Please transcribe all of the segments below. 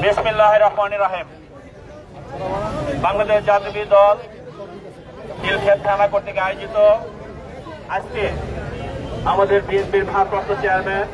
বিসমিল্লাহির রহমানির রহিম। বাংলাদেশ জাতীয় দল নীলক্ষেত থানা কর্তৃক আয়োজিত আজকে আমাদের বিএনপির ভারপ্রাপ্ত চেয়ারম্যান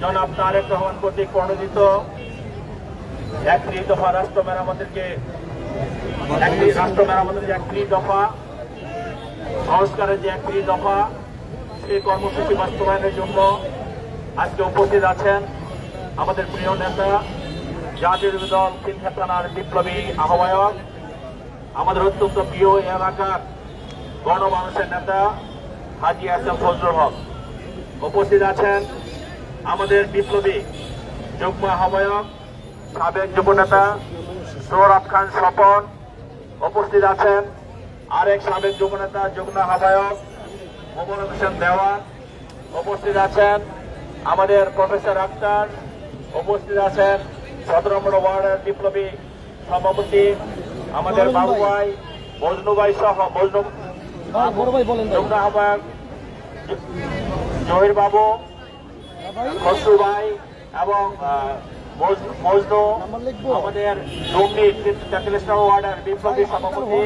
জনাব তারেক রহমান কর্তৃক প্রণোদিত একত্রিশ দফা রাষ্ট্র মেরামতের যে 31 দফা সংস্কারের যে 31 দফা সেই কর্মসূচি বাস্তবায়নের জন্য আজকে উপস্থিত আছেন আমাদের প্রিয় নেতা জাতীয় দল নীলক্ষেত থানার বিপ্লবী আহ্বায়ক, আমাদের অত্যন্ত প্রিয় এলাকার গণমানুষের নেতা হাজী আহসান ফজলুল হক। উপস্থিত আছেন আমাদের বিপ্লবী যুগ্ম আহ্বায়ক সাবেক যুবনেতা সৌরভ খান স্বপন। উপস্থিত আছেন আরেক সাবেক যুবনেতা যুগ্ম আহ্বায়ক মোবারক হোসেন দেওয়ান। উপস্থিত আছেন আমাদের প্রফেসর আক্তার। উপস্থিত আছেন 17 নম্বর ওয়ার্ডের বিপ্লবী সভাপতি আমাদের বাবু ভাই, মজনু ভাই সহ যুগ্ম আহ্বায়ক জহির বাবু, খসরু ভাই এবং মজনু, আমাদের ডুমনি 43 নম্বর ওয়ার্ডের বিপ্লবী সভাপতি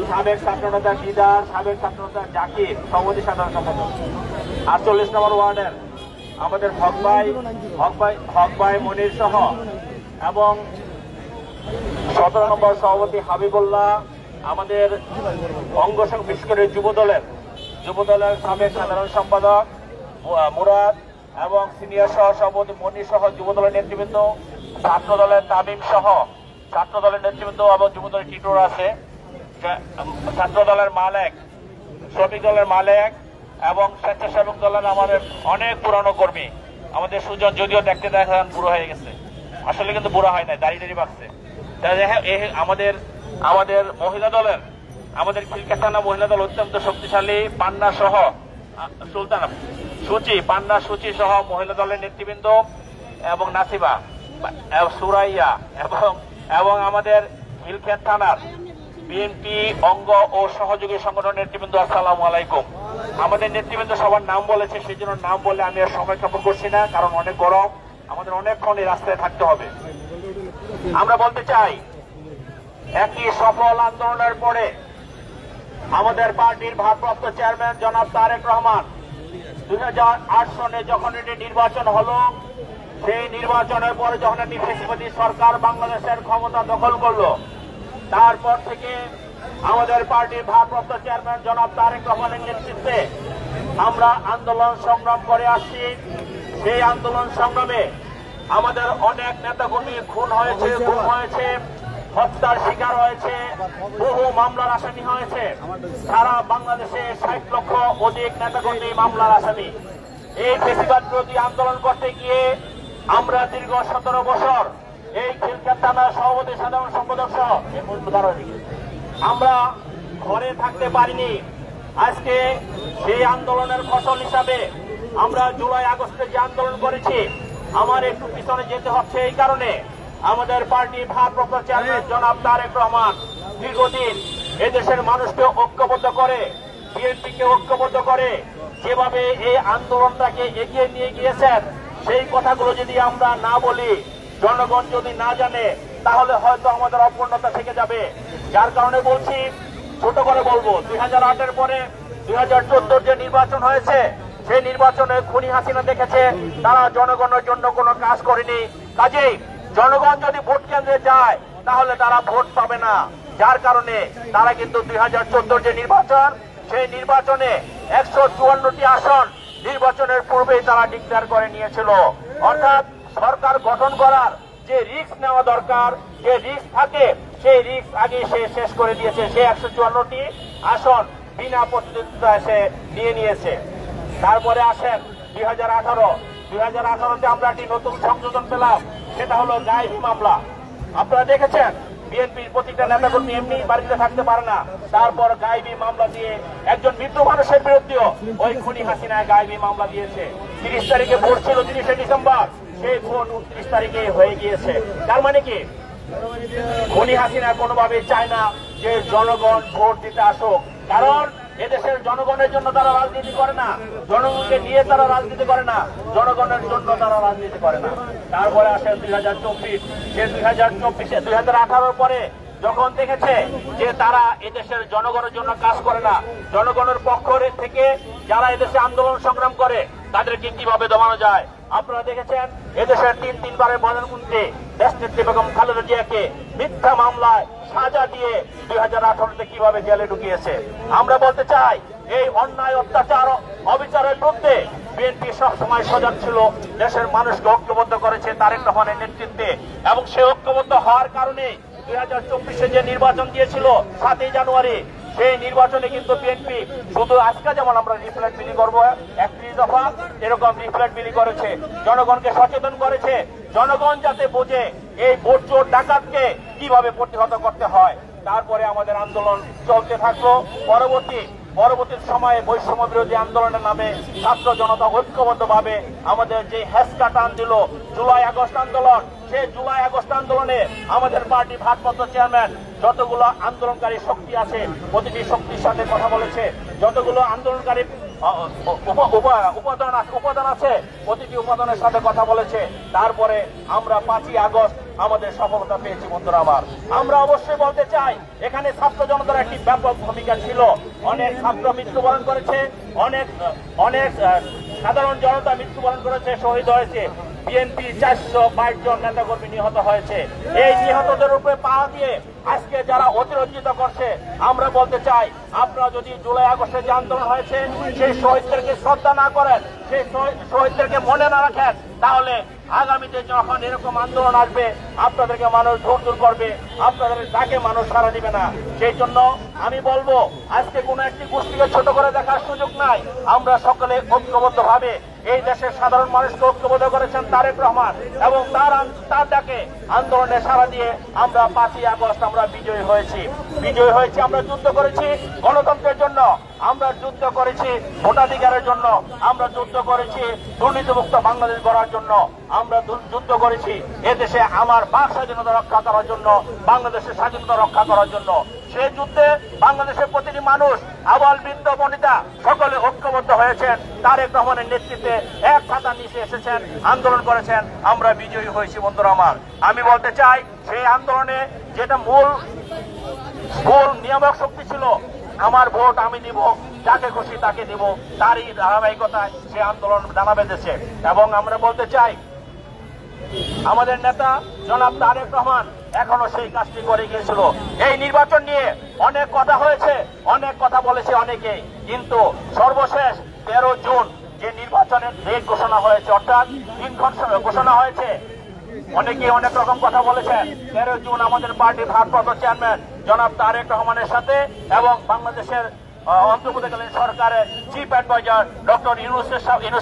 সাবেক ছাত্রনেতা দিদার, সাবেক ছাত্রনেতা জাকির, সভাপতি সাধারণ সম্পাদক 48 নম্বর ওয়ার্ডের আমাদের হক ভাই মনির সহ এবং 17 নম্বর সভাপতি হাবিবুল্লাহ, আমাদের বিশেষ করে যুবদলের সাবেক সাধারণ সম্পাদক মুরাদ এবং সিনিয়র সহ সভাপতি মনির সহ যুবদলের নেতৃবৃন্দ, ছাত্র দলের তামিম সহ ছাত্র দলের নেতৃবৃন্দ এবং যুবদলের টিটোর আছে, ছাত্র দলের মালেক, শ্রমিক দলের মালেক এবং স্বেচ্ছাসেবক দলের আমাদের অনেক পুরানো কর্মী। আমাদের সুজন যদিও দেখতে দেখেন বুড়ো হয়ে গেছে, আসলে কিন্তু বুড়ো হয় নাই, দাড়ি বাড়ছে। আমাদের মহিলা দলের আমাদের নীলক্ষেত থানা মহিলা দল অত্যন্ত শক্তিশালী, পান্না সহ সুলতানা পান্না সূচি সহ মহিলা দলের নেতৃবৃন্দ এবং নাসিবা সুরাইয়া এবং আমাদের নীলক্ষেত থানার বিএনপি অঙ্গ ও সহযোগী সংগঠন নেতৃবৃন্দ, আসসালামু আলাইকুম। আমাদের নেতৃবৃন্দ সবার নাম বলেছে, সেই জন্য নাম বলে আমি আর সময় ক্ষেপণ করছি না, কারণ অনেক গরম, আমাদের অনেকক্ষণ এই রাস্তায় থাকতে হবে। আমরা বলতে চাই, একটি সফল আন্দোলনের পরে আমাদের পার্টির ভারপ্রাপ্ত চেয়ারম্যান জনাব তারেক রহমান 2008 সনে যখন এটি নির্বাচন হলো, সেই নির্বাচনের পরে যখন একটি ফ্যাসিবাদী সরকার বাংলাদেশের ক্ষমতা দখল করলো, তারপর থেকে আমাদের পার্টির ভারপ্রাপ্ত চেয়ারম্যান জনাব তারেক রহমানের নেতৃত্বে আমরা আন্দোলন সংগ্রাম করে আসছি। সেই আন্দোলন সংগ্রামে আমাদের অনেক নেতাকর্মী খুন হয়েছে, গুম হয়েছে, হত্যার শিকার হয়েছে, বহু মামলার আসামি হয়েছে। সারা বাংলাদেশে 60 লক্ষ অধিক নেতাকর্মী মামলার আসামি। এই ফ্যাসিবাদ বিরোধী আন্দোলন করতে গিয়ে আমরা দীর্ঘ 17 বছর এই নীলক্ষেত থানার সভাপতি সাধারণ সম্পাদক সহ আমরা ঘরে থাকতে পারিনি। আজকে সেই আন্দোলনের ফসল হিসাবে আমরা জুলাই আগস্টে যে আন্দোলন করেছি, আমার একটু পিছনে যেতে হচ্ছে। এই কারণে আমাদের পার্টি ভারপ্রাপ্ত চেয়ারম্যান জনাব তারেক রহমান দীর্ঘদিন এদেশের মানুষকে ঐক্যবদ্ধ করে, বিএনপিকে ঐক্যবদ্ধ করে যেভাবে এই আন্দোলনটাকে এগিয়ে নিয়ে গিয়েছেন, সেই কথাগুলো যদি আমরা না বলি, জনগণ যদি না জানে, তাহলে হয়তো আমাদের অপূর্ণতা থেকে যাবে। যার কারণে বলছি, ছোট করে বলবো, 2008-এর পরে 2014 যে নির্বাচন হয়েছে, সেই নির্বাচনে খুনি হাসিনা দেখেছে তারা জনগণের জন্য কোনো কাজ করেনি। কাজেই জনগণ যদি ভোট কেন্দ্রে যায় তাহলে তারা ভোট পাবে না। যার কারণে তারা কিন্তু 2014 যে নির্বাচন, সেই নির্বাচনে 154টি আসন নির্বাচনের পূর্বেই তারা ডিক্লেয়ার করে নিয়েছিল। অর্থাৎ সরকার গঠন করার যে রিস্ক নেওয়া দরকার, যে রিস্ক থাকে, সেই রিস্ক আগে সে শেষ করে দিয়েছে। সে 154টি আসন বিনা প্রতিদ্বন্দ্বিতায় সে নিয়ে নিয়েছে। তারপরে আসেন 2018-তে আমরা একটি নতুন সংযোজন পেলাম, সেটা হলো গায়েবী মামলা। আপনারা দেখেছেন বিএনপির প্রতিটা নেতাকর্মী এমনি বাড়িতে থাকতে পারে না, তারপর গায়েবী মামলা দিয়ে একজন মৃত্যু মানুষের বিরুদ্ধেও ওই খুনি হাসিনায় গায়েবী মামলা দিয়েছে। 30 তারিখে ভোট ছিল 30শে ডিসেম্বর, সেই ভোট 29 তারিখে হয়ে গিয়েছে। তার মানে কি, খুনি হাসিনা কোনোভাবে চায় না যে জনগণ ভোট দিতে আসুক, কারণ এদেশের জনগণের জন্য তারা রাজনীতি করে না, জনগণকে নিয়ে তারা রাজনীতি করে না, জনগণের জন্য তারা রাজনীতি করে না। তারপরে আসেন 2024, সে 2018 পরে যখন দেখেছে যে তারা এদেশের জনগণের জন্য কাজ করে না, জনগণের পক্ষ থেকে যারা এদেশে আন্দোলন সংগ্রাম করে তাদেরকে কিভাবে দমানো যায়। আপনারা দেখেছেন এদেশের তিনবারের প্রধানমন্ত্রী দেশনেত্রী বেগম খালেদা জিয়াকে মিথ্যা মামলায় সাজা দিয়ে 2018-তে কিভাবে জেলে ঢুকিয়েছে। আমরা বলতে চাই এই অন্যায় অত্যাচার অবিচারের বিরুদ্ধে বিএনপি সবসময় সজাগ ছিল, দেশের মানুষকে ঐক্যবদ্ধ করেছে তারেক রহমানের নেতৃত্বে, এবং সে ঐক্যবদ্ধ হওয়ার কারণে 2024-এ যে নির্বাচন দিয়েছিল 7ই জানুয়ারি, সেই নির্বাচনে কিন্তু বিএনপি শুধু আজকে যেমন আমরা লিফলেট বিলি করবো 31 দফা, এরকম লিফলেট বিলি করেছে, জনগণকে সচেতন করেছে, জনগণ যাতে বোঝে এই ভোট চোর ডাকাতকে কিভাবে প্রতিহত করতে হয়। তারপরে আমাদের আন্দোলন চলতে থাকলো। পরবর্তী সময়ে বৈষম্য বিরোধী আন্দোলনের নামে ছাত্র জনতা ঐক্যবদ্ধভাবে আমাদের যে হেসকা টান দিল জুলাই আগস্ট আন্দোলন, সেই জুলাই আগস্ট আন্দোলনে আমাদের পার্টি ভারপ্রাপ্ত চেয়ারম্যান যতগুলো আন্দোলনকারী শক্তি আছে প্রতিটি শক্তির সাথে কথা বলেছে, যতগুলো আন্দোলনকারী উপাদান আছে প্রতিটি উপাদানের সাথে কথা বলেছে। তারপরে আমরা 5ই আগস্ট আমাদের সফলতা পেয়েছি। বন্ধুরা আমার, আমরা অবশ্যই বলতে চাই এখানে ছাত্র জনতার একটি ব্যাপক ভূমিকা ছিল। অনেক ছাত্র মৃত্যুবরণ করেছে, অনেক সাধারণ জনতা মৃত্যুবরণ করেছে, শহীদ হয়েছে। বিএনপি 422 জন নেতাকর্মী নিহত হয়েছে। এই নিহতদের উপরে পা দিয়ে আজকে যারা অতিরঞ্জিত করছে, আমরা বলতে চাই আপনারা যদি জুলাই আগস্টে যে আন্দোলন হয়েছে সেই শহীদদেরকে শ্রদ্ধা না করেন, সেই শহীদদেরকে মনে না রাখেন, তাহলে আগামীতে যখন এরকম আন্দোলন আসবে আপনাদেরকে মানুষ দূর করবে, আপনাদের ডাকে মানুষ সাড়া দিবে না। সেই জন্য আমি বলবো আজকে কোনো একটি গোষ্ঠীকে ছোট করে দেখার সুযোগ নাই। আমরা সকলে ঐক্যবদ্ধ ভাবে এই দেশের সাধারণ মানুষকে ঐক্যবদ্ধ করেছেন তারেক রহমান, এবং তার ডাকে আন্দোলনে সাড়া দিয়ে আমরা 5ই আগস্ট আমরা বিজয়ী হয়েছি। আমরা যুদ্ধ করেছি গণতন্ত্রের জন্য, আমরা যুদ্ধ করেছি ভোটাধিকারের জন্য, আমরা যুদ্ধ করেছি দুর্নীতিমুক্ত বাংলাদেশ গড়ার জন্য, আমরা যুদ্ধ করেছি এদেশে আমার বাক স্বাধীনতা রক্ষা করার জন্য, বাংলাদেশের স্বাধীনতা রক্ষা করার জন্য। সেই যুদ্ধে বাংলাদেশের প্রতিটি মানুষ আবাল বৃদ্ধ বনিতা সকলে ঐক্যবদ্ধ হয়েছেন, তারেক রহমানের নেতৃত্বে এক ছাতার নিচে এসেছেন, আন্দোলন করেছেন, আমরা বিজয়ী হয়েছি। বন্ধুরা আমার, আমি বলতে চাই সেই আন্দোলনে যেটা মূল নিয়ামক শক্তি ছিল, আমার ভোট আমি দিব, যাকে খুশি তাকে দিব, তারই ধারাবাহিকতায় সে আন্দোলন দানা বেঁধেছে। এবং আমরা বলতে চাই আমাদের নেতা জনাব তারেক রহমান এখনো সেই কাজটি করে গিয়েছিল। এই নির্বাচন নিয়ে অনেক কথা হয়েছে, অনেক কথা বলেছে অনেকেই, কিন্তু সর্বশেষ 13 জুন যে নির্বাচনের ডেট ঘোষণা হয়েছে, অর্থাৎ দিনক্ষণ ঘোষণা হয়েছে, অনেকে অনেক রকম কথা বলেছেন। 13 জুন আমাদের পার্টির ভারপ্রাপ্ত চেয়ারম্যান জনাব তারেক রহমানের সাথে এবং বাংলাদেশের অন্তর্বর্তীকালীন সরকারের চিফ অ্যাডভাইজার ডক্টর ইউনূস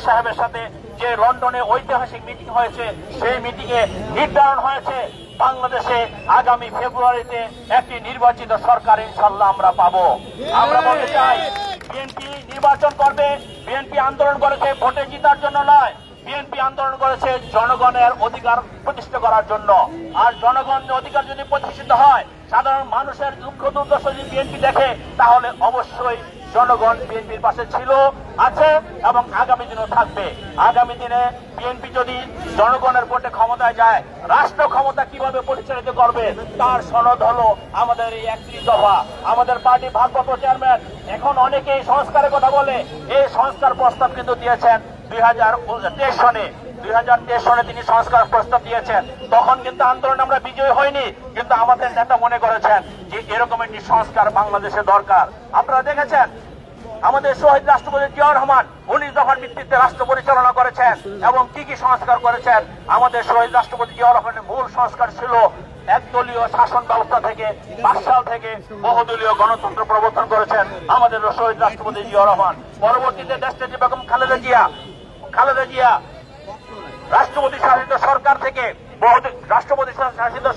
সাহেবের সাথে যে লন্ডনে ঐতিহাসিক মিটিং হয়েছে, সেই মিটিংয়ে নির্ধারণ হয়েছে বাংলাদেশে আগামী ফেব্রুয়ারিতে একটি নির্বাচিত সরকার ইনশাল্লাহ আমরা পাবো। আমরা বলতে চাই বিএনপি নির্বাচন করবে, বিএনপি আন্দোলন করেছে ভোটে জিতার জন্য নয়, বিএনপি আন্দোলন করেছে জনগণের অধিকার প্রতিষ্ঠা করার জন্য। আর জনগণের অধিকার যদি প্রতিষ্ঠিত হয়, সাধারণ মানুষের দুঃখ দুর্দশা যদি বিএনপি দেখে, তাহলে অবশ্যই জনগণ বিএনপির পাশে ছিল, আছে এবং আগামী দিনেও থাকবে। আগামী দিনে বিএনপি যদি জনগণের ভোটে ক্ষমতায় যায়, রাষ্ট্র ক্ষমতা কিভাবে পরিচালিত করবে তার সনদ হলো আমাদের এই 31 দফা। আমাদের পার্টি ভারপ্রাপ্ত চেয়ারম্যান এখন অনেকেই সংস্কারের কথা বলে, এই সংস্কার প্রস্তাব কিন্তু দিয়েছেন 2023 সনে। 2023 সনে তিনি সংস্কার প্রস্তাব দিয়েছেন। তখন কিন্তু আন্দোলন আমরা বিজয়ী হয়নি, কিন্তু আমাদের নেতা মনে করেছেন যে এরকম একটি সংস্কার বাংলাদেশে দরকার। আপনারা দেখেছেন আমাদের শহীদ রাষ্ট্রপতি জিয়াউর রহমান 19 দফার ভিত্তিতে রাষ্ট্র পরিচালনা করেছেন এবং কি কি সংস্কার করেছেন। আমাদের শহীদ রাষ্ট্রপতি জিয়াউর রহমানের মূল সংস্কার ছিল একদলীয় শাসন ব্যবস্থা থেকে 5 সাল থেকে বহুদলীয় গণতন্ত্র প্রবর্তন করেছেন আমাদের শহীদ রাষ্ট্রপতি জিয়াউর রহমান। পরবর্তীতে দেশনেত্রী বেগম খালেদা জিয়া রাষ্ট্রপতি শাসিত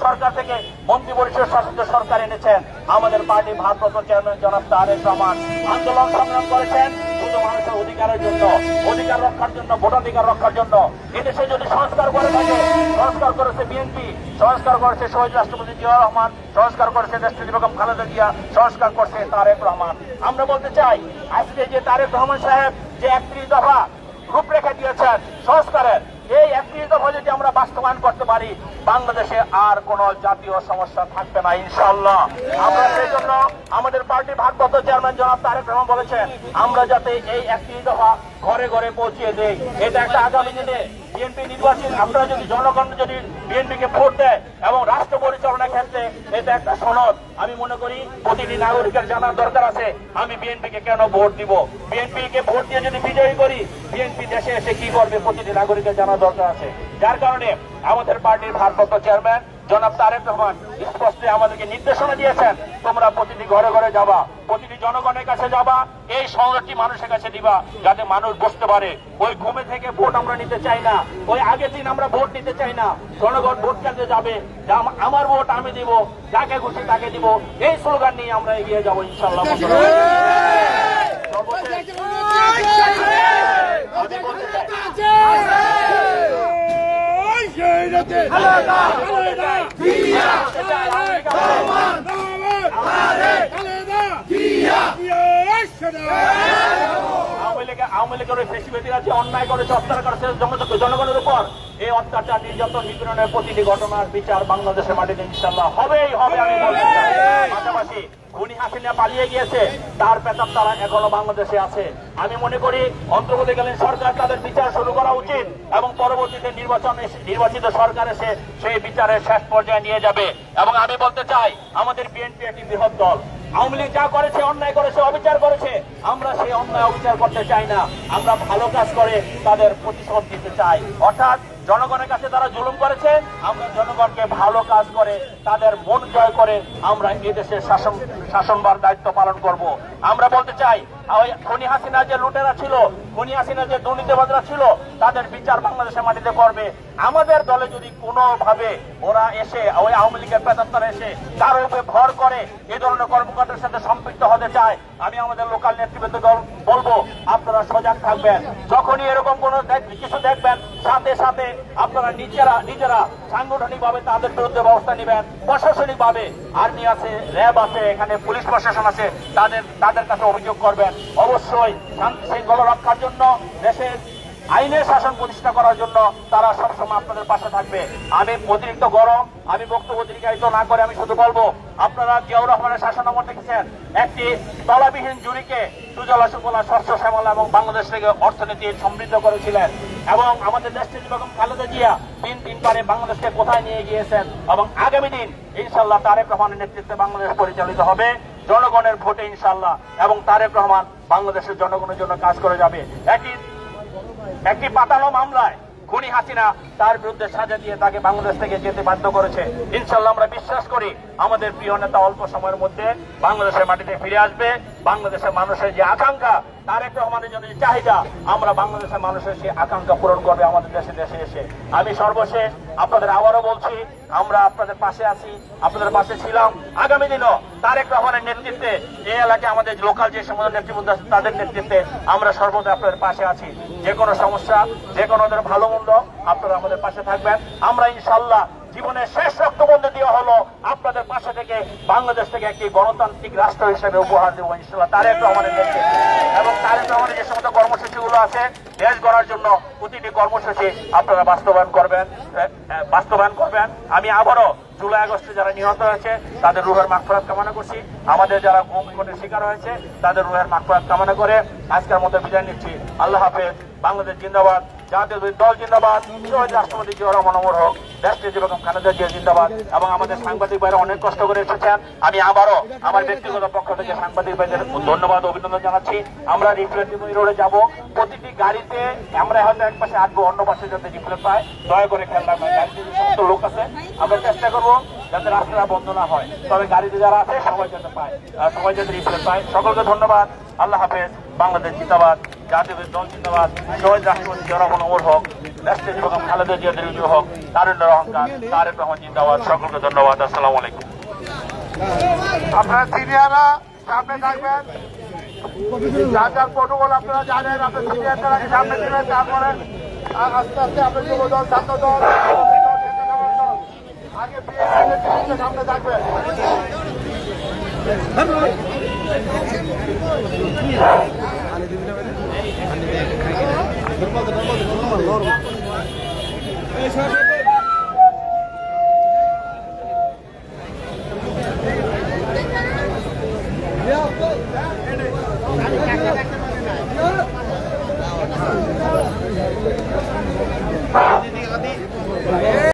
সরকার থেকে মন্ত্রী পরিষদ শাসিত সরকার এনেছেন। আমাদের পার্টি ভারপ্রাপ্ত চেয়ারম্যান জনাব তারেক রহমান আন্দোলন সংগ্রাম করেছেন শুধু মানুষের অধিকারের জন্য, অধিকার রক্ষার জন্য, ভোটাধিকার রক্ষার জন্য। এদেশে যদি সংস্কার করে থাকে, সংস্কার করেছে বিএনপি, সংস্কার করেছে শহীদ রাষ্ট্রপতি জিয়াউর রহমান, সংস্কার করেছে দেশনেত্রী বেগম খালেদা জিয়া, সংস্কার করছে তারেক রহমান। আমরা বলতে চাই আজকে যে তারেক রহমান সাহেব যে 31 দফা রূপরেখা দিয়েছেন সংস্কারের, এই 31 দফা যদি আমরা বাস্তবায়ন করতে পারি, বাংলাদেশে আর কোন জাতীয় সমস্যা থাকবে না ইনশাআল্লাহ। আমরা সেই জন্য আমাদের পার্টির ভারপ্রাপ্ত চেয়ারম্যান জনাব তারেক রহমান বলেছেন, আমরা যাতে এই 31 দফা ঘরে ঘরে পৌঁছিয়ে দেই। এটা একটা আগামী দিনে বিএনপি নির্বাচন, আপনারা যদি জনগণ যদি বিএনপিকে ভোট দেয় এবং রাষ্ট্র পরিচালনার ক্ষেত্রে এটা একটা সনদ। আমি মনে করি প্রতিটি নাগরিকের জানার দরকার আছে আমি বিএনপিকে কেন ভোট দিব। বিএনপিকে ভোট দিয়ে যদি বিজয়ী করি, বিএনপি দেশে এসে কি করবে প্রতিটি নাগরিকের জানার দরকার আছে। যার কারণে আমাদের পার্টির ভারপ্রাপ্ত চেয়ারম্যান জনাব তারেক রহমান স্পষ্ট আমাদেরকে নির্দেশনা দিয়েছেন, তোমরা প্রতিটি ঘরে ঘরে যাবা, প্রতিটি জনগণের কাছে যাবা, এই সংরক্ষী মানুষের কাছে দিবা, যাতে মানুষ বুঝতে পারে ওই ঘুমে থেকে ভোট আমরা নিতে চাই না, ওই আগের দিন আমরা ভোট নিতে চাই না। জনগণ ভোট কেন্দ্রে যাবে, আমার ভোট আমি দিব, যাকে খুশি তাকে দিব, এই স্লোগান নিয়ে আমরা এগিয়ে যাবো ইনশাআল্লাহ। আওয়ামী লীগের ফেসিলিটি আছে, অন্যায় করেছে, অত্যাচার করেছে জনগণের উপর। এই অত্যাচার, নির্যাতন, নিপীড়নের প্রতিটি ঘটনার বিচার বাংলাদেশের মাটিতে ইনশাআল্লাহ হবেই হবে। আমি বলতে চাই পাশাপাশি খুনি হাসিনা পালিয়ে গিয়েছে, তার পেতাব তারা এখনো বাংলাদেশে আছে। আমি মনে করি অন্তর্বর্তীকালীন সরকার তাদের বিচার শুরু করা উচিত এবং পরবর্তীতে নির্বাচিত সরকার এসে সেই বিচারের শেষ পর্যায়ে নিয়ে যাবে। এবং আমি বলতে চাই আমাদের বিএনপি একটি বৃহৎ দল। আওয়ামী লীগ যা করেছে, অন্যায় করেছে, অবিচার করেছে, আমরা সেই অন্যায় অবিচার করতে চাই না। আমরা ভালো কাজ করে তাদের প্রতিশোধ দিতে চাই। অর্থাৎ জনগণের কাছে তারা জুলুম করেছে, আমরা জনগণকে ভালো কাজ করে তাদের মন জয় করে আমরা এদেশের শাসনভার দায়িত্ব পালন করব। আমরা বলতে চাই খুনি হাসিনা যে লুটেরা ছিল, খুনি হাসিনা যে দুর্নীতিবাজরা ছিল, তাদের বিচার বাংলাদেশের মাটিতে করবে। আমাদের দলে যদি কোনোভাবে ওরা এসে ওই আওয়ামী লীগের পেতাত্তারা এসে তার উপরে ভর করে এই ধরনের কর্মকাণ্ডের সাথে সম্পৃক্ত হতে চায়, আমি আমাদের লোকাল নেতৃবৃন্দ বলবো আপনারা সজাগ থাকবেন। যখনই এরকম কোন কিছু দেখবেন, সাথে সাথে আপনারা নিজেরা সাংগঠনিক ভাবে তাদের বিরুদ্ধে ব্যবস্থা নেবেন। প্রশাসনিক ভাবে আর্মি আছে, র্যাব আছে, এখানে পুলিশ প্রশাসন আছে, তাদের কাছে অভিযোগ করবেন। অবশ্যই শান্তি শৃঙ্খলা রক্ষার জন্য, দেশের আইনের শাসন প্রতিষ্ঠা করার জন্য তারা সবসময় আপনাদের পাশে থাকবে। আমি অতিরিক্ত গরম, আমি বক্তব্য দীর্ঘায়িত না করে আমি শুধু বলবো, আপনারা জিয়াউর রহমানের শাসনামল দেখেছেন একটি তলাবিহীন জুড়িকে সুজলা সুফলা শস্য শ্যামলা এবং বাংলাদেশ থেকে অর্থনীতি সমৃদ্ধ করেছিলেন। এবং আমাদের দেশনেত্রী বেগম খালেদা জিয়া তিন পারে বাংলাদেশকে কোথায় নিয়ে গিয়েছেন। এবং আগামী দিন ইনশাআল্লাহ তারেক রহমানের নেতৃত্বে বাংলাদেশ পরিচালিত হবে জনগণের ভোটে ইনশাআল্লাহ, এবং তারেক রহমান বাংলাদেশের জনগণের জন্য কাজ করে যাবে। একটি পাতানো মামলায় খুনি হাসিনা তার বিরুদ্ধে সাজা দিয়ে তাকে বাংলাদেশ থেকে যেতে বাধ্য করেছে। ইনশাআল্লাহ আমরা বিশ্বাস করি আমাদের প্রিয় নেতা অল্প সময়ের মধ্যে বাংলাদেশের মাটিতে ফিরে আসবে। বাংলাদেশের মানুষের যে আকাঙ্ক্ষা, তারেক রহমানের জন্য চাহিদা, আমরা বাংলাদেশের মানুষের সেই আকাঙ্ক্ষা পূরণ করবে আমাদের দেশে এসে। আমি সর্বশেষ আপনাদের আবারও বলছি, আমরা আপনাদের পাশে আছি, আপনাদের পাশে ছিলাম। আগামী দিনও তারেক রহমানের নেতৃত্বে এই এলাকায় আমাদের লোকাল যে সমস্ত নেতৃবৃন্দ আছে তাদের নেতৃত্বে আমরা সর্বদা আপনাদের পাশে আছি। যে কোনো সমস্যা, যে কোনো ভালো মন্দ আপনারা আমাদের পাশে থাকবেন। আমরা ইনশাআল্লাহ জীবনের শেষ রক্তবন্ধ দেওয়া হলো আপনাদের পাশে থেকে বাংলাদেশ থেকে একটি গণতান্ত্রিক রাষ্ট্র হিসেবে উপহার দেবো ইনশাআল্লাহ তারেক রহমানের নেতৃত্বে। এবং তারেক রহমানের যে সমস্ত কর্মসূচিগুলো আছে দেশ গড়ার জন্য, প্রতিটি কর্মসূচি আপনারা বাস্তবায়ন করবেন। আমি আবারও জুলাই আগস্টে যারা নিহত হয়েছে তাদের রুহের মাগফিরাত কামনা করছি। আমাদের যারা ভূমিকটের শিকার হয়েছে তাদের রুহের মাগফিরাত কামনা করে আজকের মতো বিদায় নিচ্ছি। আল্লাহ হাফেজ। বাংলাদেশ জিন্দাবাদ, জাতীয় দল জিন্দাবাদ, শহীদ রাষ্ট্রপতি জিয়াউর রহমান অমর হোক, দেশনেত্রী বেগম খালেদা জিয়া জিন্দাবাদ। এবং আমাদের সাংবাদিক ভাইরা অনেক কষ্ট করে এসেছেন, আমি আবারও আমার ব্যক্তিগত পক্ষ থেকে সাংবাদিক ভাইদের ধন্যবাদ অভিনন্দন জানাচ্ছি। আমরা রিফ্লেট রোডে যাব, প্রতিটি গাড়িতে আমরা হয়তো এক পাশে আসবো, অন্য পাশে যাতে রিফ্লেট পায় দয়া করে খেয়াল রাখবেন। গাড়িতে যে সমস্ত লোক আছে আমরা চেষ্টা করবো যাতে রাস্তাটা বন্ধ না হয়, তবে গাড়িতে যারা আছে সবাই যাতে পায়, সবাই যাতে রিফ্লেট পায়। সকলকে ধন্যবাদ। আল্লাহ হাফেজ। বাংলাদেশ জিন্দাবাদ, জাতীয় দল জিন্দাবাদ, শহীদ রাষ্ট্রপতি জিয়াউর রহমান অমর হোক, দেশনেত্রী বেগম খালেদা জিয়া বিজয় হোক, তারুণ্যের অহংকার তারেক রহমান জিন্দাবাদ। সকলকে ধন্যবাদ। আসসালামু আলাইকুম। আপনারা সিনিয়ররা সামনে থাকবেন। যার যার প্রোটোকল আপনারা জানেন, আপনি সিনিয়রদের আগে সামনে দেবেন, তারপরে আস্তে আস্তে আপনার যুব দল, ছাত্র দল, আগে বিএনপি সামনে থাকবেন।